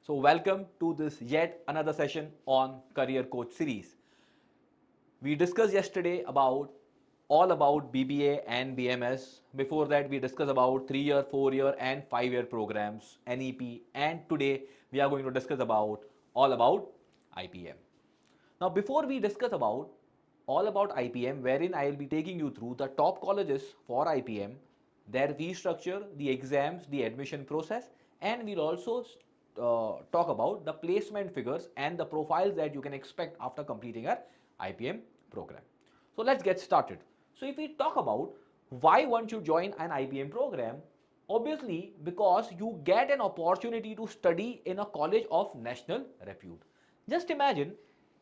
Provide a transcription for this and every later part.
So welcome to this yet another session on Career Coach series. We discussed yesterday about all about BBA and BMS. Before that, we discussed about 3-year, 4-year, and 5-year programs, NEP, and today we are going to discuss about all about IPM. Now, before we discuss about all about IPM, wherein I will be taking you through the top colleges for IPM, their fee structure, the exams, the admission process, and we'll also talk about the placement figures and the profiles that you can expect after completing our IPM program. So let's get started. So if we talk about why one should join an IPM program, obviously because you get an opportunity to study in a college of national repute. Just imagine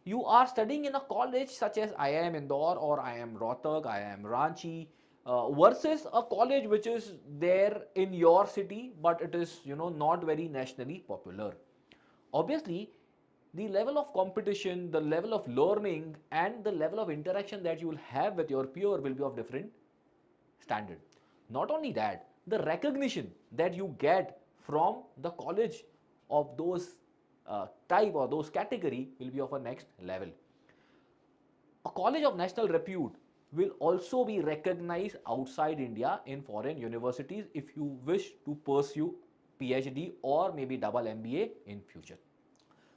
you are studying in a college such as IIM Indore or IIM Rohtak, IIM Ranchi, versus a college which is there in your city, but it is not very nationally popular. Obviously, the level of competition, the level of learning, and the level of interaction that you will have with your peer will be of different standard. Not only that, the recognition that you get from the college of those type or those category will be of a next level. A college of national repute will also be recognized outside India in foreign universities if you wish to pursue PhD or maybe double MBA in future.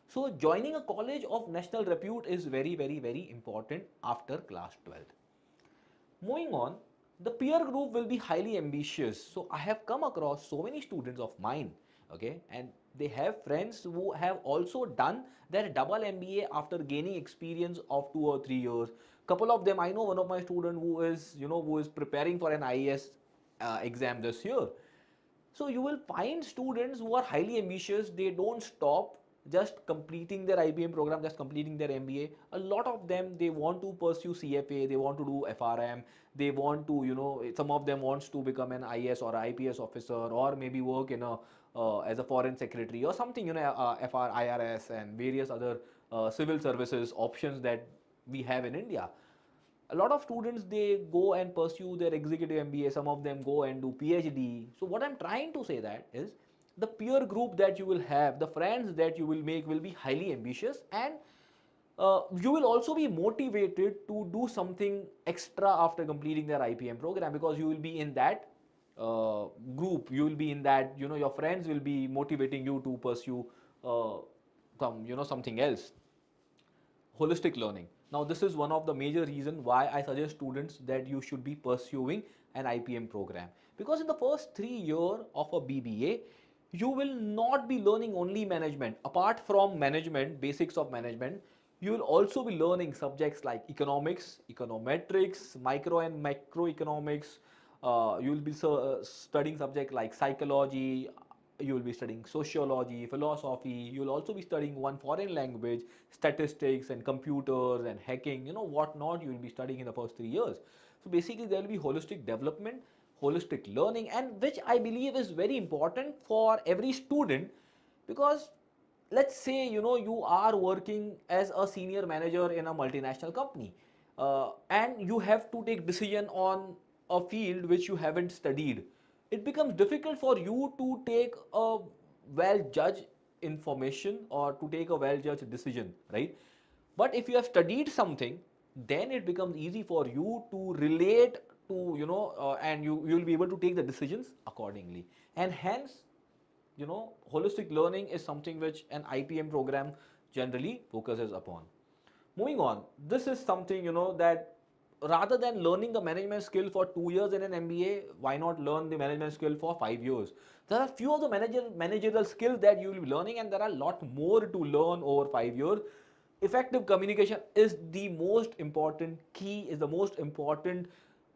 So joining a college of national repute is very important after class 12th. Moving on, the peer group will be highly ambitious. So I have come across so many students of mine, okay, and they have friends who have also done their double MBA after gaining experience of 2 or 3 years. Couple of them, I know one of my student who is preparing for an IAS exam this year. So you will find students who are highly ambitious, they don't stop just completing their IPM program, just completing their MBA. A lot of them, they want to pursue CFA, they want to do FRM, they want to, some of them wants to become an IS or IPS officer or maybe work in a as a foreign secretary or something, IRS and various other civil services options that we have in India. A lot of students, they go and pursue their executive MBA, some of them go and do PhD. So what I'm trying to say that is the peer group that you will have, the friends that you will make will be highly ambitious, and you will also be motivated to do something extra after completing their IPM program, because you will be in that group, you will be in that, your friends will be motivating you to pursue something else. Holistic learning. Now, this is one of the major reasons why I suggest students that you should be pursuing an IPM program, because in the first 3 years of a BBA, you will not be learning only management. Apart from management, basics of management, you will also be learning subjects like economics, econometrics, micro and macroeconomics. You will be studying subjects like psychology, you will be studying sociology, philosophy, you will also be studying one foreign language, statistics and computers and hacking, what not you will be studying in the first 3 years. So basically there will be holistic development, holistic learning, and which I believe is very important for every student, because let's say you are working as a senior manager in a multinational company, and you have to take decision on a field which you haven't studied. It becomes difficult for you to take a well judged information or to take a well judged decision, right? But if you have studied something, then it becomes easy for you to relate to, and you will be able to take the decisions accordingly. And hence, holistic learning is something which an IPM program generally focuses upon. Moving on, this is something, that rather than learning the management skill for 2 years in an MBA, why not learn the management skill for 5 years? There are few of the managerial skills that you will be learning, and there are a lot more to learn over 5 years. Effective communication is the most important key, is the most important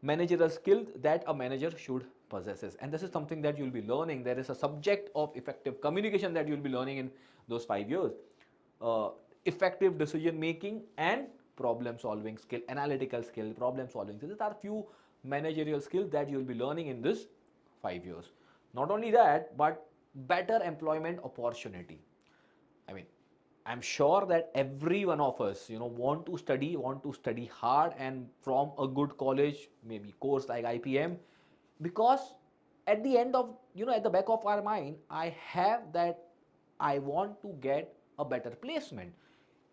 managerial skill that a manager should possesses, and this is something that you'll be learning. There is a subject of effective communication that you'll be learning in those 5 years. uh, Effective decision making and problem solving skill, analytical skill, problem solving skill, these are few managerial skills that you'll be learning in this 5 years. Not only that, but better employment opportunity. I mean, I'm sure that every one of us, want to study hard and from a good college, maybe course like IPM, because at the end of, at the back of our mind, I have that I want to get a better placement.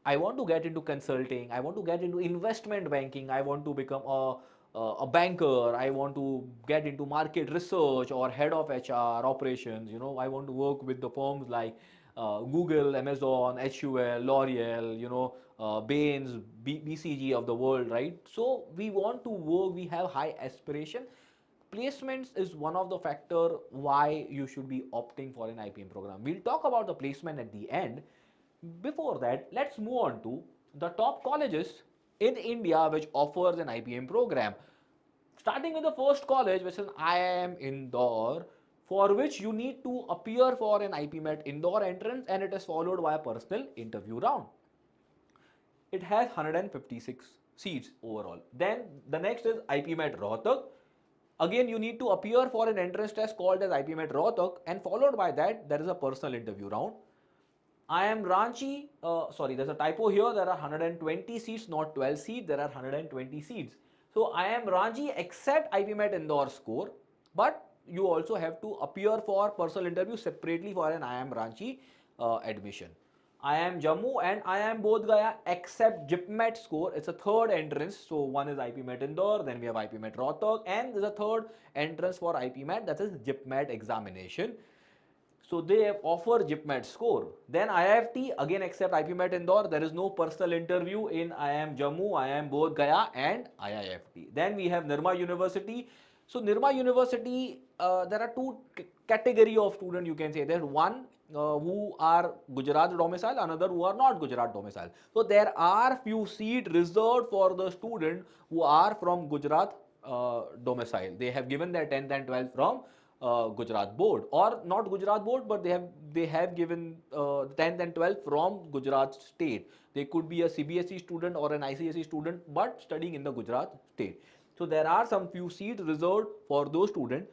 I want to get into consulting. I want to get into investment banking. I want to become a banker. I want to get into market research or head of HR operations. I want to work with the firms like Google, Amazon, HUL, L'Oreal, Bain's, BCG of the world, right? So we want to work. We have high aspiration. Placements is one of the factor why you should be opting for an IPM program. We'll talk about the placement at the end. Before that, let's move on to the top colleges in India which offers an IPM program. Starting with the first college, which is IIM Indore, for which you need to appear for an IPMAT Indore entrance, and it is followed by a personal interview round. It has 156 seats overall. Then the next is IPMAT Rohtak. Again, you need to appear for an entrance test called as IPMAT Rohtak, and followed by that, there is a personal interview round. I am Ranchi, sorry, there's a typo here. There are 120 seats, not 12 seats. There are 120 seats. So I am Ranchi except IPMAT Indore score, but you also have to appear for personal interview separately for an I am Ranchi admission. I am Jammu and I am Bodh Gaya except IPMAT score. It's a third entrance. So one is IPMAT Indore, then we have IPMAT Rohtak, and there's a third entrance for IPMAT, that is IPMAT examination. So they offer IPMAT score. Then IIFT, again except IPMAT Indore, there is no personal interview in IIM Jammu, IIM Bodh Gaya and IIFT. Then we have Nirma University. So Nirma University, there are two category of student, you can say. There's one who are Gujarat domicile, another who are not Gujarat domicile. So there are few seats reserved for the student who are from Gujarat domicile. They have given their 10th and 12th from Gujarat board, or not Gujarat board, but they have given 10th and 12th from Gujarat state. They could be a CBSE student or an ICSE student, but studying in the Gujarat state. So there are some few seats reserved for those students.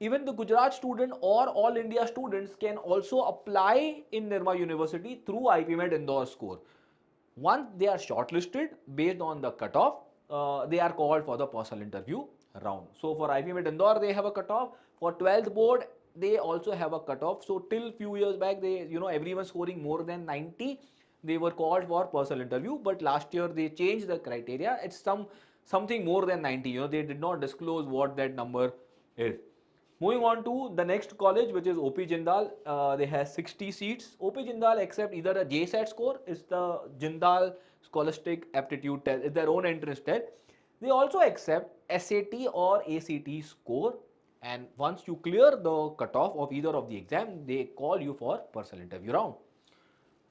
Even the Gujarat student or all India students can also apply in Nirma University through IPMAT Indore score. Once they are shortlisted based on the cutoff, they are called for the personal interview round. So for IPMAT Indore, they have a cutoff. For 12th board, they also have a cutoff. So till few years back, everyone scoring more than 90, they were called for personal interview. But last year they changed the criteria. It's something more than 90. They did not disclose what that number is. Moving on to the next college, which is OP Jindal. They have 60 seats. OP Jindal accept either a JSAT score, is the Jindal Scholastic Aptitude Test, is their own entrance test. They also accept SAT or ACT score. And once you clear the cutoff of either of the exam, they call you for personal interview round.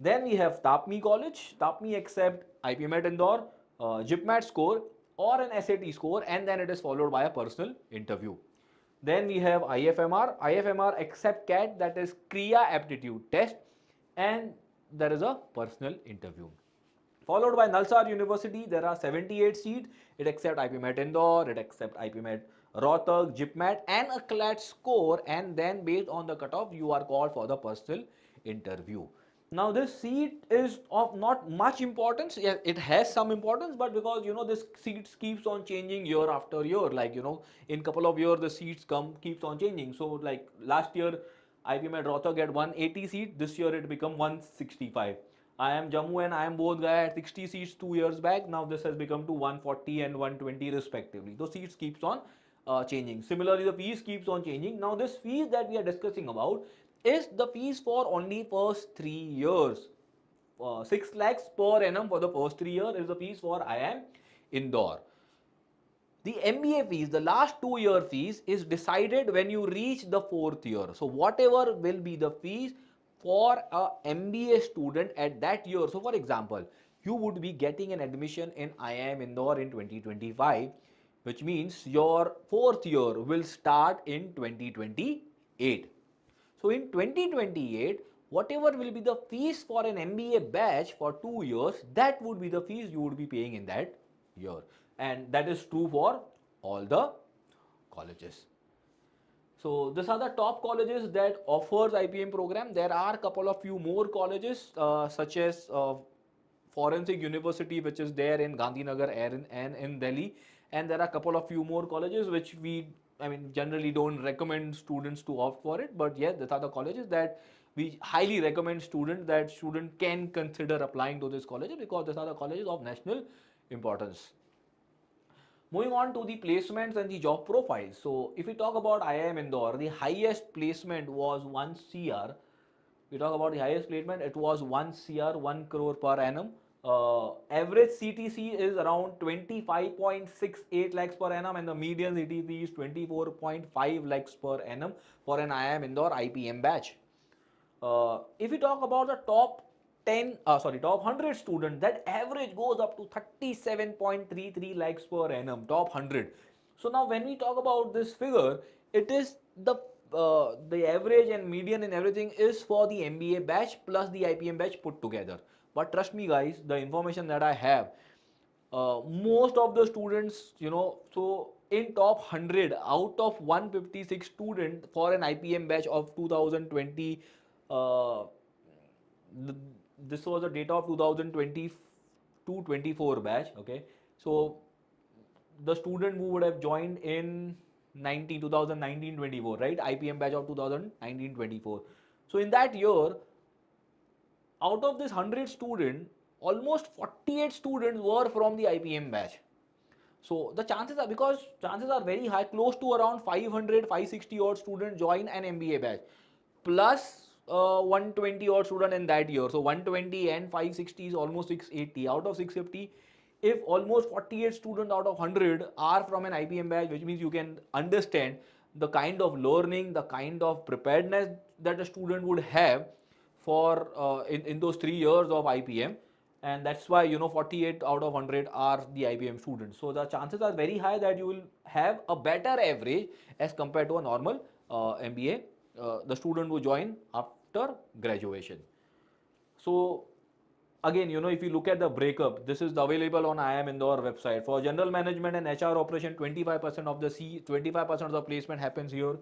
Then we have Tapmi College. Tapmi accept IPMAT Indore, IPMAT score or an SAT score, and then it is followed by a personal interview. Then we have IFMR. IFMR accept CAT, that is Kriya Aptitude Test, and there is a personal interview. Followed by Nalsar University, there are 78 seats. It accepts IPMAT Indore, it accepts IPMAT Rohtak, IPMAT, and a CLAT score, and then based on the cutoff, you are called for the personal interview. Now this seat is of not much importance. Yeah, it has some importance, but because this seats keeps on changing year after year. Like in couple of years the seats keeps on changing. So like last year IPM at Rohtak had 180 seats. This year it become 165. I am Jammu and I am Bodh Gaya at 60 seats 2 years back. Now this has become to 140 and 120 respectively. Those seats keeps on changing. Similarly, the fees keeps on changing. Now this fees that we are discussing about is the fees for only first 3 years. 6 lakhs per annum for the first 3 years is the fees for IIM Indore. The MBA fees, the last 2 year fees, is decided when you reach the fourth year. So whatever will be the fees for a MBA student at that year. So for example, you would be getting an admission in IIM Indore in 2025, which means your fourth year will start in 2028. So in 2028, whatever will be the fees for an MBA batch for 2 years, that would be the fees you would be paying in that year. And that is true for all the colleges. So these are the top colleges that offers IPM program. There are a couple of few more colleges such as Forensic University, which is there in Gandhinagar and in Delhi. And there are a couple of few more colleges which generally don't recommend students to opt for it. But yes, these are the colleges that we highly recommend students that student can consider applying to this college because these are the colleges of national importance. Moving on to the placements and the job profiles. So if we talk about IIM Indore, the highest placement was 1 CR. We talk about the highest placement, it was 1 CR, 1 crore per annum. Average CTC is around 25.68 lakhs per annum and the median CTC is 24.5 lakhs per annum for an IIM Indore IPM batch. If we talk about the top 100 students, that average goes up to 37.33 lakhs per annum, top 100. So now when we talk about this figure, it is the average and median and everything is for the MBA batch plus the IPM batch put together. But trust me guys, the information that I have, most of the students, so in top 100 out of 156 students for an IPM batch of 2020, uh, this was the data of 2022-24 batch. Okay, so the student who would have joined in 2019-24, right, IPM batch of 2019-24. So in that year, out of this 100 students, almost 48 students were from the IPM batch. So the chances are, because chances are very high, close to around 500, 560 odd students join an MBA batch, plus 120 odd student in that year. So 120 and 560 is almost 680. Out of 650, if almost 48 students out of 100 are from an IPM batch, which means you can understand the kind of learning, the kind of preparedness that a student would have for in those 3 years of IPM. And that's why 48 out of 100 are the IPM students. So the chances are very high that you will have a better average as compared to a normal MBA, the student who join after graduation. So again, if you look at the breakup, this is available on IIM Indore website. For general management and HR operation, 25% of the 25% of the placement happens here.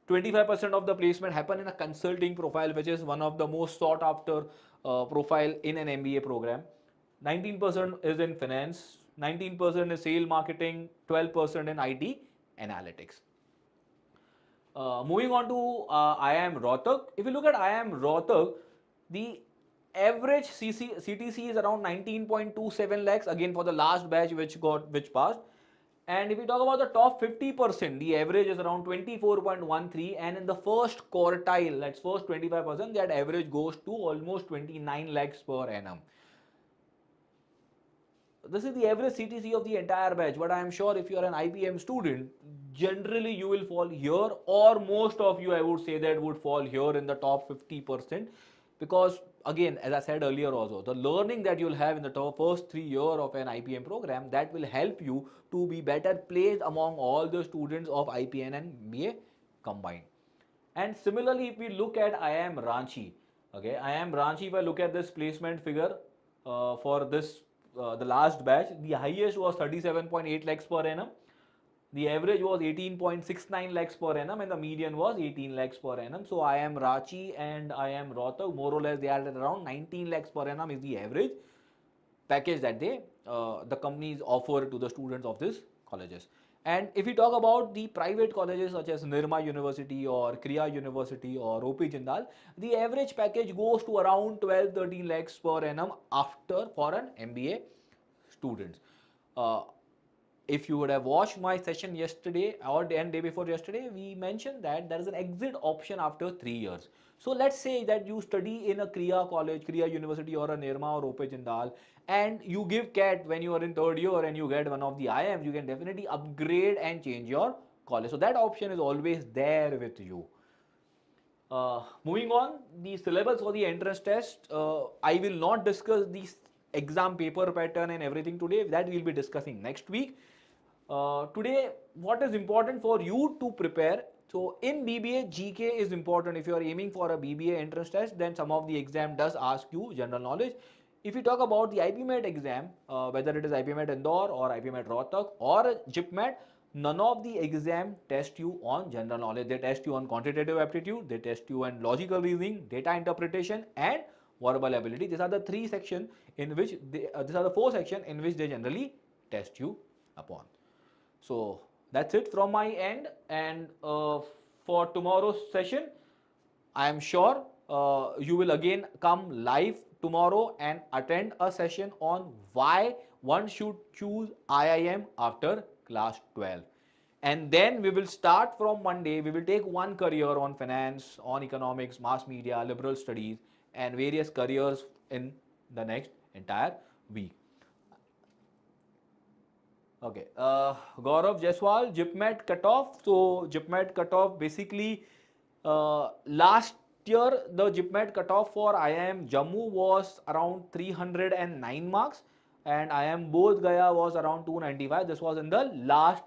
25% of the placement happen in a consulting profile, which is one of the most sought after profile in an MBA program. 19% is in finance, 19% is sale marketing, 12% in IT analytics. Moving on to IIM Rohtak. If you look at IIM Rohtak, the average CTC is around 19.27 lakhs again for the last batch which passed. And if we talk about the top 50%, the average is around 24.13, and in the first quartile, that's first 25%, that average goes to almost 29 lakhs per annum. This is the average CTC of the entire batch, but I am sure if you are an IPM student, generally you will fall here, or most of you, I would say, that would fall here in the top 50%, because again, as I said earlier also, the learning that you'll have in the first 3 years of an IPM program, that will help you to be better placed among all the students of IPN and BA combined. And similarly, if we look at IIM Ranchi, okay, IIM Ranchi, if I look at this placement figure for this the last batch, the highest was 37.8 lakhs per annum. The average was 18.69 lakhs per annum, and the median was 18 lakhs per annum. So IIM Ranchi and IIM Rohtak, more or less, they are at around 19 lakhs per annum is the average package that the companies offer to the students of these colleges. And if we talk about the private colleges such as Nirma University or Kriya University or OP Jindal, the average package goes to around 12-13 lakhs per annum after for an MBA students. Uh, if you would have watched my session yesterday or the day before yesterday, we mentioned that there is an exit option after 3 years. So let's say that you study in a Kriya college, Kriya University or a Nirma or OP Jindal, and you give CAT when you are in third year and you get one of the IIMs, you can definitely upgrade and change your college. So that option is always there with you. Moving on, the syllabus for the entrance test, I will not discuss the exam paper pattern and everything today. That we'll be discussing next week. Today, what is important for you to prepare? So in BBA, GK is important. If you are aiming for a BBA entrance test, then some of the exam does ask you general knowledge. If you talk about the IPMAT exam, whether it is IPMAT Indore or IPMAT Rohtak or JIPMAT, none of the exam test you on general knowledge. They test you on quantitative aptitude, they test you on logical reasoning, data interpretation, and verbal ability. These are the these are the four sections in which they generally test you upon. So that's it from my end. And for tomorrow's session, I am sure you will again come live tomorrow and attend a session on why one should choose IIM after class 12. And then we will start from Monday. We will take one career on finance, on economics, mass media, liberal studies, and various careers in the next entire week. Okay, Gaurav Jaiswal, JIPMAT cutoff. So JIPMAT cutoff basically last year the JIPMAT cutoff for IIM Jammu was around 309 marks and IIM Bodh Gaya was around 295. This was in the last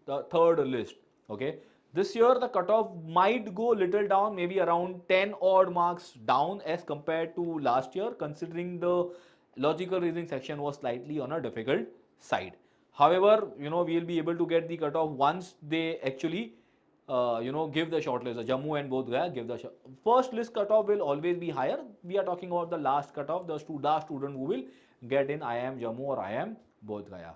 the third list. Okay, this year the cutoff might go little down, maybe around 10 odd marks down as compared to last year, considering the logical reasoning section was slightly on a difficult side. However, we will be able to get the cutoff once they actually, give the shortlist. The Jammu and Bodh Gaya give the first list cutoff will always be higher. We are talking about the last cutoff, the last student who will get in IIM Jammu or IIM Bodh Gaya.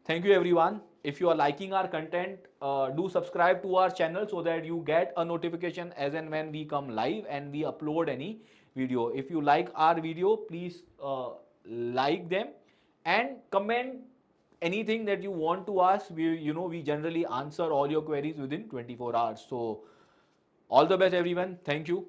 Thank you everyone. If you are liking our content, do subscribe to our channel so that you get a notification as and when we come live and we upload any video. If you like our video, please like them and comment anything that you want to ask. We generally answer all your queries within 24 hours. So all the best everyone. Thank you.